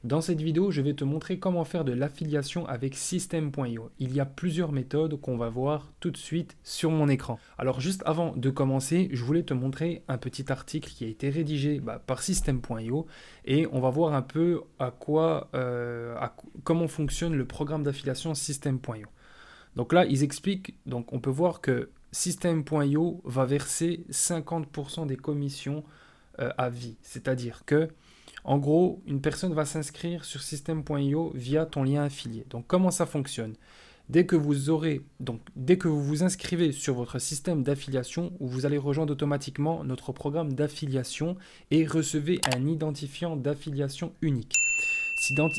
Dans cette vidéo, je vais te montrer comment faire de l'affiliation avec System.io. Il y a plusieurs méthodes qu'on va voir tout de suite sur mon écran. Alors juste avant de commencer, je voulais te montrer un petit article qui a été rédigé par System.io et on va voir un peu comment fonctionne le programme d'affiliation System.io. Donc là, ils expliquent, donc on peut voir que System.io va verser 50% des commissions à vie. C'est-à-dire que en gros, une personne va s'inscrire sur System.io via ton lien affilié. Donc, comment ça fonctionne? Dès que vous vous inscrivez sur votre système d'affiliation, vous allez rejoindre automatiquement notre programme d'affiliation et recevez un identifiant d'affiliation unique.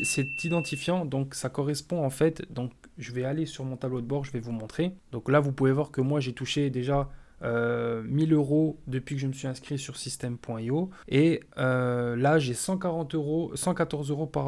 Cet identifiant, donc, ça correspond en fait, donc, je vais aller sur mon tableau de bord, je vais vous montrer. Donc là, vous pouvez voir que moi, j'ai touché déjà 1000 euros depuis que je me suis inscrit sur System.io et là j'ai 114 euros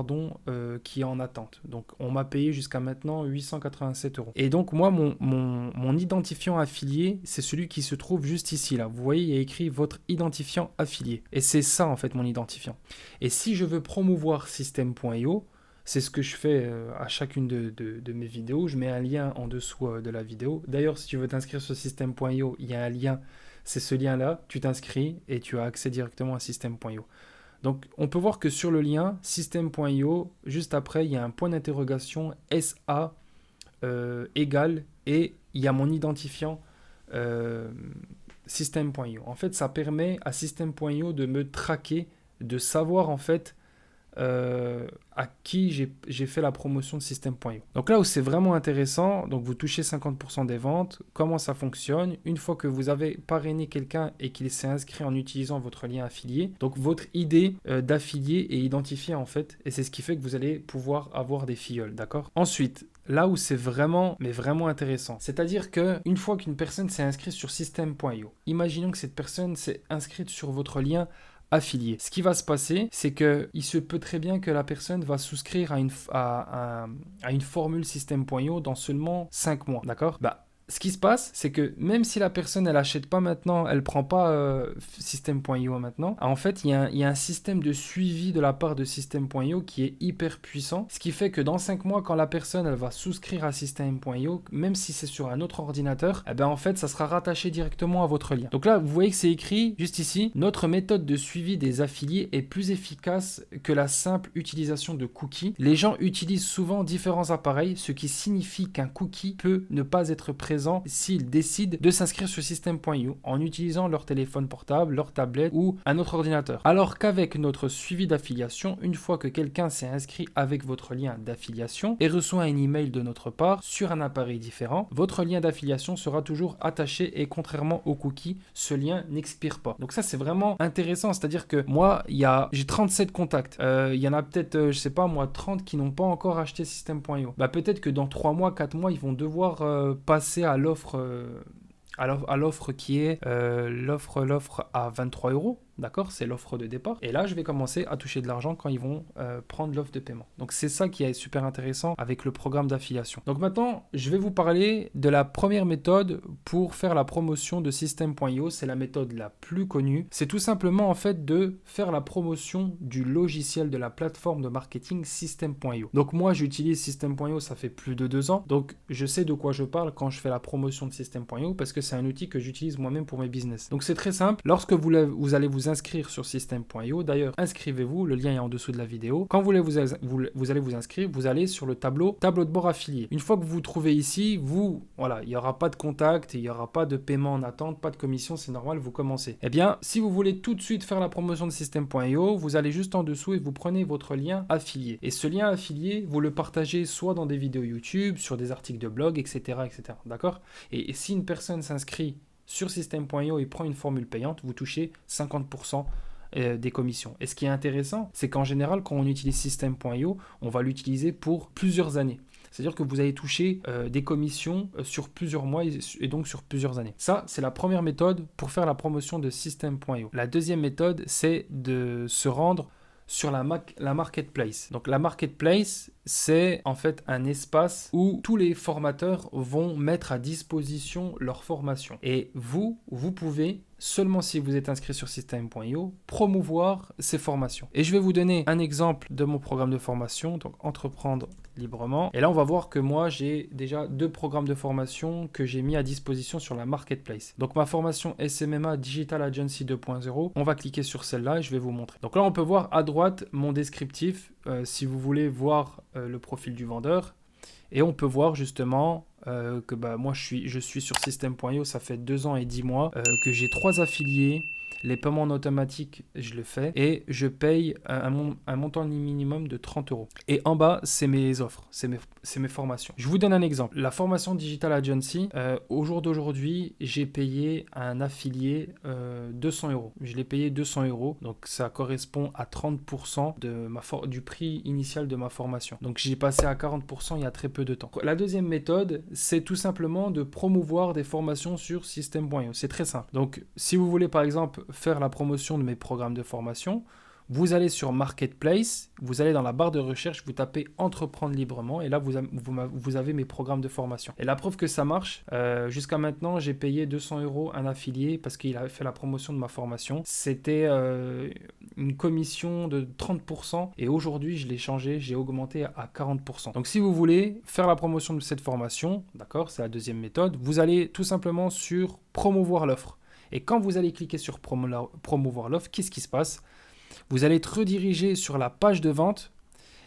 qui est en attente. Donc on m'a payé jusqu'à maintenant 887 euros. Et donc moi mon identifiant affilié, c'est celui qui se trouve juste ici là. Vous voyez, il y a écrit votre identifiant affilié et c'est ça en fait mon identifiant. Et si je veux promouvoir System.io, c'est ce que je fais à chacune de mes vidéos. Je mets un lien en dessous de la vidéo. D'ailleurs, si tu veux t'inscrire sur System.io, il y a un lien. C'est ce lien-là. Tu t'inscris et tu as accès directement à System.io. Donc, on peut voir que sur le lien System.io, juste après, il y a un point d'interrogation SA égal et il y a mon identifiant System.io. En fait, ça permet à System.io de me traquer, de savoir en fait à qui j'ai fait la promotion de System.io. Donc là où c'est vraiment intéressant, donc vous touchez 50% des ventes, comment ça fonctionne? Une fois que vous avez parrainé quelqu'un et qu'il s'est inscrit en utilisant votre lien affilié, donc votre idée d'affilié est identifiée en fait, et c'est ce qui fait que vous allez pouvoir avoir des filleuls, d'accord? Ensuite, là où c'est vraiment intéressant, c'est-à-dire qu'une fois qu'une personne s'est inscrite sur System.io, imaginons que cette personne s'est inscrite sur votre lien affilié. Ce qui va se passer, c'est qu'il se peut très bien que la personne va souscrire à une formule System.io dans seulement 5 mois, d'accord? Ce qui se passe, c'est que même si la personne, elle n'achète pas maintenant, elle ne prend pas System.io maintenant, en fait, il y a un système de suivi de la part de System.io qui est hyper puissant, ce qui fait que dans 5 mois, quand la personne, elle va souscrire à System.io, même si c'est sur un autre ordinateur, eh ben, en fait, ça sera rattaché directement à votre lien. Donc là, vous voyez que c'est écrit juste ici, notre méthode de suivi des affiliés est plus efficace que la simple utilisation de cookies. Les gens utilisent souvent différents appareils, ce qui signifie qu'un cookie peut ne pas être présent s'ils décident de s'inscrire sur System.io en utilisant leur téléphone portable, leur tablette ou un autre ordinateur. Alors qu'avec notre suivi d'affiliation, une fois que quelqu'un s'est inscrit avec votre lien d'affiliation et reçoit un email de notre part sur un appareil différent, votre lien d'affiliation sera toujours attaché et contrairement aux cookies, ce lien n'expire pas. Donc ça c'est vraiment intéressant, c'est-à-dire que moi j'ai 37 contacts, il y en a peut-être je sais pas moi 30 qui n'ont pas encore acheté System.io. Peut-être que dans 3 mois, 4 mois, ils vont devoir passer à l'offre qui est l'offre à 23 euros. D'accord, c'est l'offre de départ. Et là, je vais commencer à toucher de l'argent quand ils vont prendre l'offre de paiement. Donc, c'est ça qui est super intéressant avec le programme d'affiliation. Donc, maintenant, je vais vous parler de la première méthode pour faire la promotion de System.io. C'est la méthode la plus connue. C'est tout simplement, en fait, de faire la promotion du logiciel de la plateforme de marketing System.io. Donc, moi, j'utilise System.io, ça fait plus de 2 ans. Donc, je sais de quoi je parle quand je fais la promotion de System.io parce que c'est un outil que j'utilise moi-même pour mes business. Donc, c'est très simple. Lorsque vous allez vous inscrire sur System.io. D'ailleurs, inscrivez-vous, le lien est en dessous de la vidéo. Quand vous allez vous inscrire, vous allez sur le tableau de bord affilié. Une fois que vous vous trouvez ici, il n'y aura pas de contact, il n'y aura pas de paiement en attente, pas de commission, c'est normal, vous commencez. Eh bien, si vous voulez tout de suite faire la promotion de System.io, vous allez juste en dessous et vous prenez votre lien affilié. Et ce lien affilié, vous le partagez soit dans des vidéos YouTube, sur des articles de blog, etc. etc. D'accord? Et si une personne s'inscrit sur System.io et prend une formule payante, vous touchez 50% des commissions. Et ce qui est intéressant, c'est qu'en général, quand on utilise System.io, on va l'utiliser pour plusieurs années. C'est-à-dire que vous allez toucher des commissions sur plusieurs mois et donc sur plusieurs années. Ça, c'est la première méthode pour faire la promotion de System.io. La deuxième méthode, c'est de se rendre sur la marketplace. Donc la marketplace, c'est en fait un espace où tous les formateurs vont mettre à disposition leur formation. Et vous pouvez seulement si vous êtes inscrit sur System.io, promouvoir ces formations. Et je vais vous donner un exemple de mon programme de formation, donc entreprendre librement. Et là, on va voir que moi, j'ai déjà 2 programmes de formation que j'ai mis à disposition sur la marketplace. Donc ma formation SMMA Digital Agency 2.0, on va cliquer sur celle-là et je vais vous montrer. Donc là, on peut voir à droite mon descriptif si vous voulez voir le profil du vendeur. Et on peut voir justement que moi je suis sur System.io, ça fait 2 ans et 10 mois, que j'ai 3 affiliés. Les paiements en automatique, je le fais et je paye un montant minimum de 30 €. Et en bas, c'est mes offres, c'est mes formations. Je vous donne un exemple. La formation Digital Agency, au jour d'aujourd'hui, j'ai payé à un affilié 200 €. Je l'ai payé 200 €, donc ça correspond à 30% du prix initial de ma formation. Donc j'ai passé à 40% il y a très peu de temps. La deuxième méthode, c'est tout simplement de promouvoir des formations sur System.io. C'est très simple. Donc si vous voulez par exemple faire la promotion de mes programmes de formation, vous allez sur Marketplace, vous allez dans la barre de recherche, vous tapez Entreprendre librement et là vous avez mes programmes de formation. Et la preuve que ça marche, jusqu'à maintenant j'ai payé 200 € un affilié parce qu'il avait fait la promotion de ma formation. C'était une commission de 30% et aujourd'hui je l'ai changé, j'ai augmenté à 40%. Donc si vous voulez faire la promotion de cette formation, d'accord, c'est la deuxième méthode, vous allez tout simplement sur promouvoir l'offre. Et quand vous allez cliquer sur promouvoir l'offre, qu'est-ce qui se passe? Vous allez être redirigé sur la page de vente,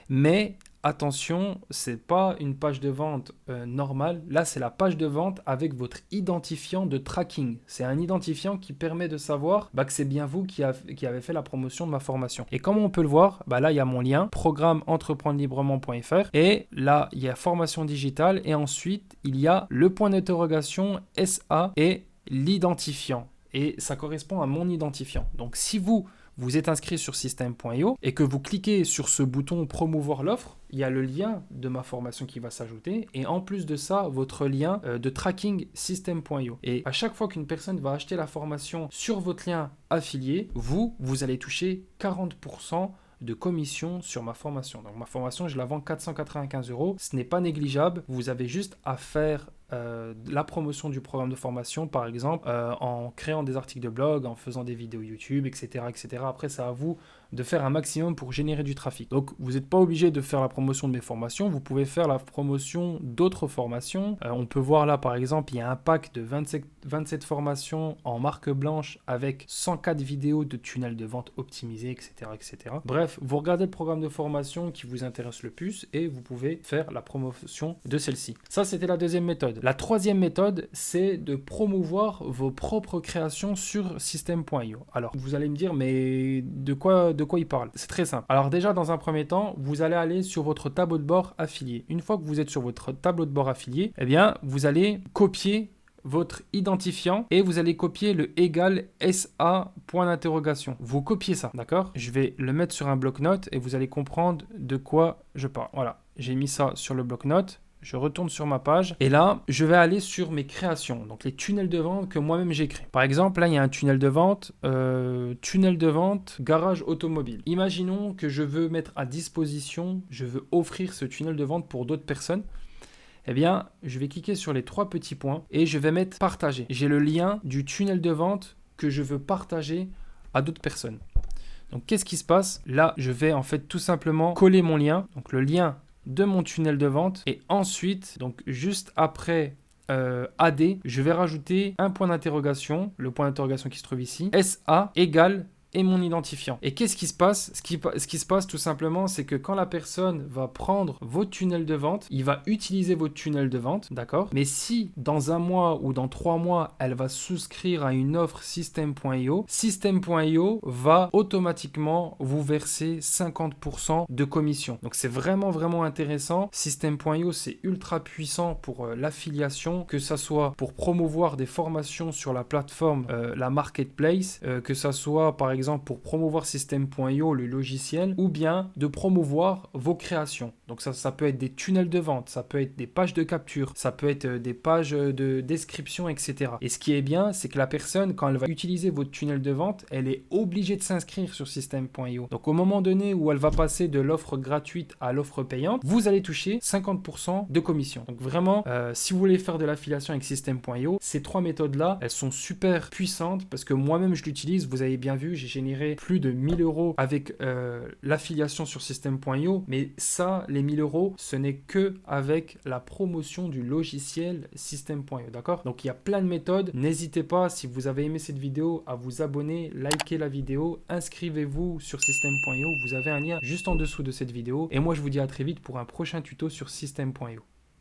mais attention, ce n'est pas une page de vente normale. Là, c'est la page de vente avec votre identifiant de tracking. C'est un identifiant qui permet de savoir que c'est bien vous qui avez fait la promotion de ma formation. Et comme on peut le voir, là, il y a mon lien, programme entreprendrelibrement.fr. Et là, il y a formation digitale. Et ensuite, il y a le point d'interrogation SA et l'identifiant. Et ça correspond à mon identifiant. Donc, si vous êtes inscrit sur System.io et que vous cliquez sur ce bouton promouvoir l'offre, il y a le lien de ma formation qui va s'ajouter et en plus de ça, votre lien de tracking System.io. Et à chaque fois qu'une personne va acheter la formation sur votre lien affilié, vous allez toucher 40% de commission sur ma formation. Donc ma formation, je la vends 495 €. Ce n'est pas négligeable. Vous avez juste à faire la promotion du programme de formation, par exemple, en créant des articles de blog, en faisant des vidéos YouTube, etc., etc. Après, c'est à vous de faire un maximum pour générer du trafic. Donc, vous n'êtes pas obligé de faire la promotion de mes formations. Vous pouvez faire la promotion d'autres formations. On peut voir là, par exemple, il y a un pack de 27 formations en marque blanche avec 104 vidéos de tunnels de vente optimisés, etc., etc. Bref, vous regardez le programme de formation qui vous intéresse le plus et vous pouvez faire la promotion de celle-ci. Ça, c'était la deuxième méthode. La troisième méthode, c'est de promouvoir vos propres créations sur System.io. Alors, vous allez me dire, mais de quoi il parle? C'est très simple. Alors déjà, dans un premier temps, vous allez aller sur votre tableau de bord affilié. Une fois que vous êtes sur votre tableau de bord affilié, eh bien, vous allez copier votre identifiant et vous allez copier le égal SA point d'interrogation. Vous copiez ça, d'accord? Je vais le mettre sur un bloc-notes et vous allez comprendre de quoi je parle. Voilà, j'ai mis ça sur le bloc-notes. Je retourne sur ma page et là, je vais aller sur mes créations, donc les tunnels de vente que moi-même j'ai créés. Par exemple, là, il y a un tunnel de vente, garage automobile. Imaginons que je veux mettre à disposition, je veux offrir ce tunnel de vente pour d'autres personnes. Eh bien, je vais cliquer sur les 3 petits points et je vais mettre partager. J'ai le lien du tunnel de vente que je veux partager à d'autres personnes. Donc, qu'est-ce qui se passe? Là, je vais en fait tout simplement coller mon lien, donc le lien de mon tunnel de vente et ensuite, donc juste après AD, je vais rajouter un point d'interrogation, le point d'interrogation qui se trouve ici, SA égale et mon identifiant. Et qu'est-ce qui se passe? Ce qui se passe tout simplement, c'est que quand la personne va prendre votre tunnel de vente, il va utiliser votre tunnel de vente, d'accord? Mais si dans un mois ou dans 3 mois, elle va souscrire à une offre System.io, System.io va automatiquement vous verser 50% de commission. Donc c'est vraiment, vraiment intéressant. System.io, c'est ultra puissant pour l'affiliation, que ça soit pour promouvoir des formations sur la plateforme, la marketplace, que ça soit par exemple exemple pour promouvoir System.io, le logiciel, ou bien de promouvoir vos créations. Donc ça peut être des tunnels de vente, ça peut être des pages de capture, ça peut être des pages de description, etc. Et ce qui est bien, c'est que la personne, quand elle va utiliser votre tunnel de vente, elle est obligée de s'inscrire sur System.io. Donc au moment donné où elle va passer de l'offre gratuite à l'offre payante, vous allez toucher 50% de commission. Donc vraiment, si vous voulez faire de l'affiliation avec System.io, ces trois méthodes-là, elles sont super puissantes parce que moi-même je l'utilise. Vous avez bien vu, j'ai généré plus de 1000 € avec l'affiliation sur System.io. Mais ça, les 1000 €, ce n'est que avec la promotion du logiciel System.io. D'accord? Donc il y a plein de méthodes. N'hésitez pas, si vous avez aimé cette vidéo, à vous abonner, liker la vidéo, inscrivez-vous sur System.io. Vous avez un lien juste en dessous de cette vidéo. Et moi, je vous dis à très vite pour un prochain tuto sur System.io.